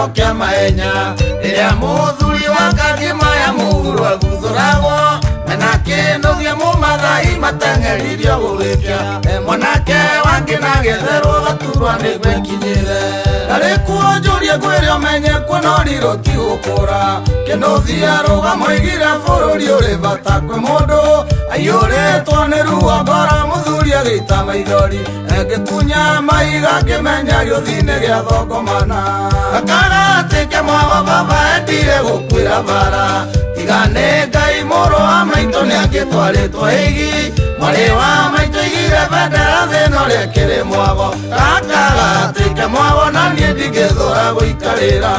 kĩharo kĩa mahenya rĩrĩa mũthuri wa kangĩma ya mũgũrũ aguthũragwo mena kĩnũthia mũmathai mateng'eririo gũgĩkĩa mwanake wangĩ na gĩtherwo gaturwa nĩguo ekinyĩre arĩ kuo njũrie ngwĩre ũmenye kuona ũrirũ ti gũkũra kĩnũthia rũgamo igire bũrũri ũrĩ bata kwĩ mũndũ aiyũrĩtwo nĩ ruo ngoro mũthuri agĩita maithori ngĩkunya mahiga ngĩmenya gĩũthi-inĩ gĩa thongomana akagatĩke mwago baba endire gũkwĩra bara tiga nĩ Ngai mũrũ wa maitũ nĩangĩtwarĩtwo igi mwarĩ wa maitũ igire bendera thĩ ĩno rĩkĩrĩ mwago gakagatĩke mwago na niĩ ndingĩthũra gũikarĩra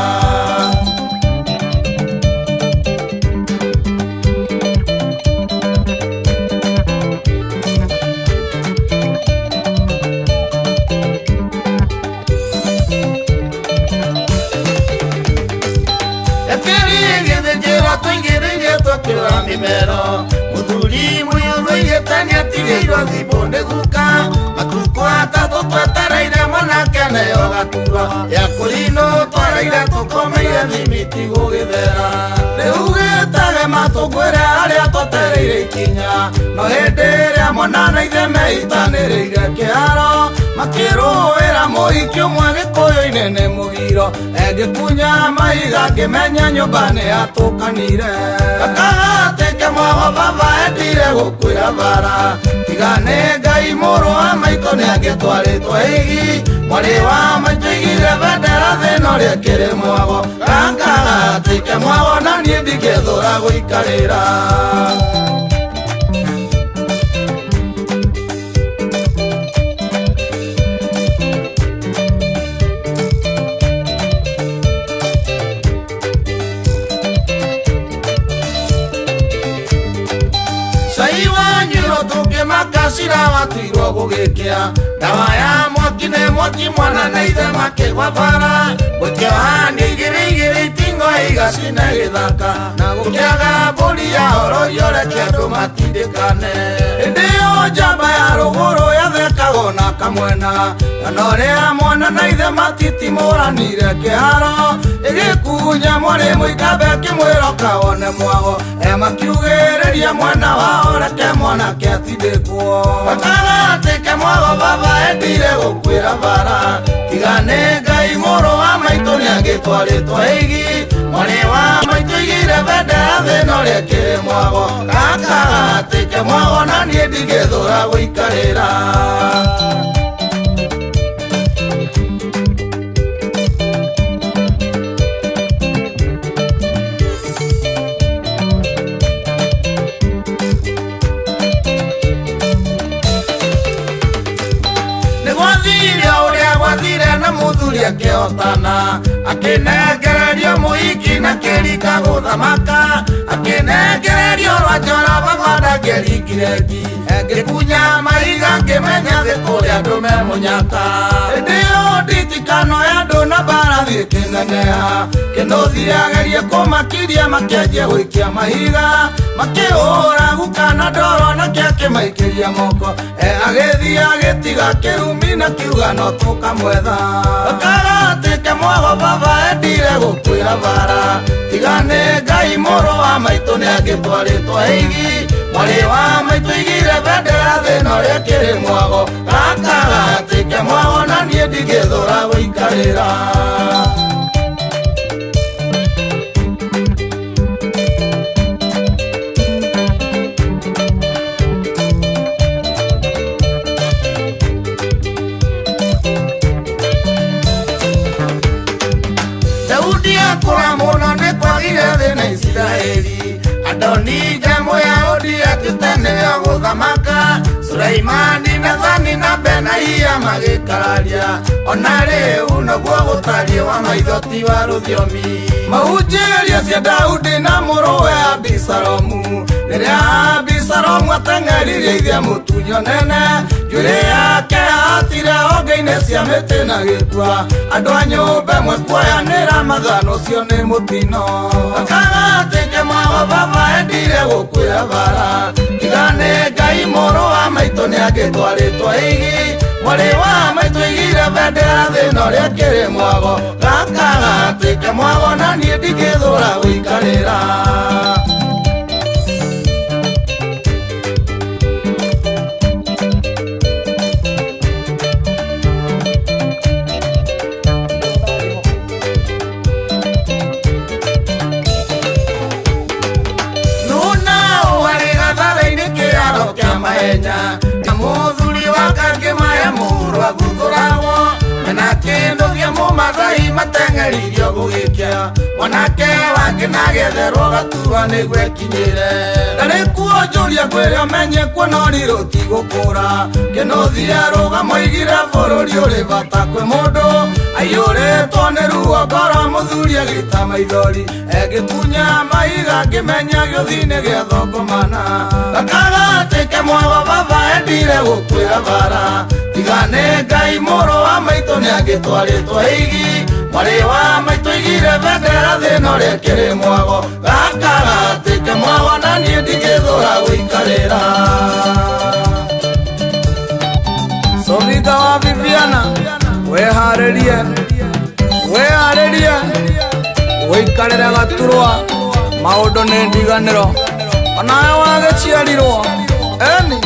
Mero muthuri mũyũthũ igĩtania atigĩirwo thimũ nĩ guka matukũ atatũ twetereire mwanake neyo gaturwa ya kũrinũ twereire tũkomeire thimiti gũgĩthera rĩu gĩtage matũngwĩre arĩa twetereire ikinya no hĩndĩ ĩrĩa mwana na ithe meitanĩrĩire kĩharo makĩrũĩra mũhiki ũmwe gĩkũyũ-inĩ nĩ mũgiro ngĩkunya mahiga ngĩmenya nyũmba nĩ yatũkanire gakagatĩke mwago baba endire gũkwĩra bara tiga nĩ Ngai mũrũ wa maitũ nĩangĩtwarĩtwo igi mwarĩ wa maitũ igire bendera thĩ ĩno rĩkĩrĩ mwago gakagatĩke mwago na niĩ ndingĩthũra gũikarĩra makacira watirwo gũgĩkĩa ndawa ya mwaki nĩ mwaki mwana na ithe makĩgwa bara mwĩke wahani igĩrĩ itingo igacine gĩthaka na gũkĩaga mbũri ya horo yoreke andũ matindĩkane hĩndĩ ĩyo njamba ya rũgũrũ yathekagwo na kamwena na ũrĩa mwana na ithe matitimũranire kĩharo ĩgĩkunya mwarĩ mũikambe kĩmwĩro kawone mwago makiugĩrĩria mwana wao reke mwanake atindĩkwo gakagatĩke mwago baba endire gũkwĩra bara tiga nĩ Ngai mũrũ wa maitũ nĩangĩtwarĩtwo igi mwarĩ wa maitũ igire bendera thĩ ĩno rĩkĩrĩ mwago gakagatĩke mwago na niĩ ndingĩthũra gũikarĩra mũthuri akĩhotana akĩnengererio mũhiki na kĩrika gũthamaka akĩnengererio rwanjora baba ndangĩringire ngi ngĩkunya mahiga ngĩmenya thĩ kũrĩa andũ me mũnyaka hĩndĩ ĩyo nditikano ya andũ na mbara thiĩ kĩneneha kĩnũthi agerie kũmakiria makĩanjia gũikia mahiga makĩhũra guka na ndoro nake akĩmaikĩria moko agĩthiĩ agĩtiga kĩrumi na kiuga no tũkamwetha gakagatĩke mwago baba endire gũkwĩra bara tiga nĩ Ngai mũrũ wa maitũ nĩangĩtwarĩtwo igi mwarĩ wa maitũ igire bendera thĩ ĩno rĩkĩrĩ mwago gakagatĩke mwago na niĩ ndingĩthũra gũikarĩra Adonija Moyahudi akĩteneo gũthamaka Sulaimani Nathani na Benaia magĩkararia ona rĩu naguo gũtariĩ wa maitho ti wa rũthiomi mahunjĩrio cia Daudi na mũrũwe Abisalomu rĩrĩa Abisalomu ateng'eririe ithe mũtunyo nene njuĩrĩ yake atire honge-inĩ cia mĩtĩ na gĩkua andũ a nyũmba ĩmwe kuoyanĩra mathano ũcio nĩ mũtino gakagatĩke mwago baba endire gũkwĩra bara tiga nĩ Ngai mũrũ wa maitũ nĩangĩtwarĩtwo igi mwarĩ wa maitũ igire igire bendera thino ria kiri mwago gaka gatike mwago na nie ndigithura guikarira na muthuri wakake maya murwa guthurawo mena kindu gia mumathai mateng'eririo gugikia mwanake wake nagetherwo gaturwa niguo ekinyire ndarĩ kuo njũria kwĩrĩa menye kuona ũrirũ ti gũkũra kĩnuthi arũgamo igire bũrũri ũrĩ bata kwĩ mũndũ aiyũrĩtwo nĩ ruo ngoro mũthuri agĩita maithori egĩkunya mahiga ngĩmenya gĩũthi-inĩ gĩa thongomana gakagatĩke mwago baba endire gũkwĩra bara tiga nĩ Ngai mũrũ wa maitũ nĩ agĩtwarĩtwo igi mwarĩ wa maitũ igire bendera thĩno rĩa kĩrĩ mwago gaka gatĩke mwago na niĩ ndigĩthũra gũikarĩra Sovinga wa Viviana weharĩrie wĩikarĩre gaturwa maũndũ nĩ ndiganĩro onawe wagĩciarirwo eni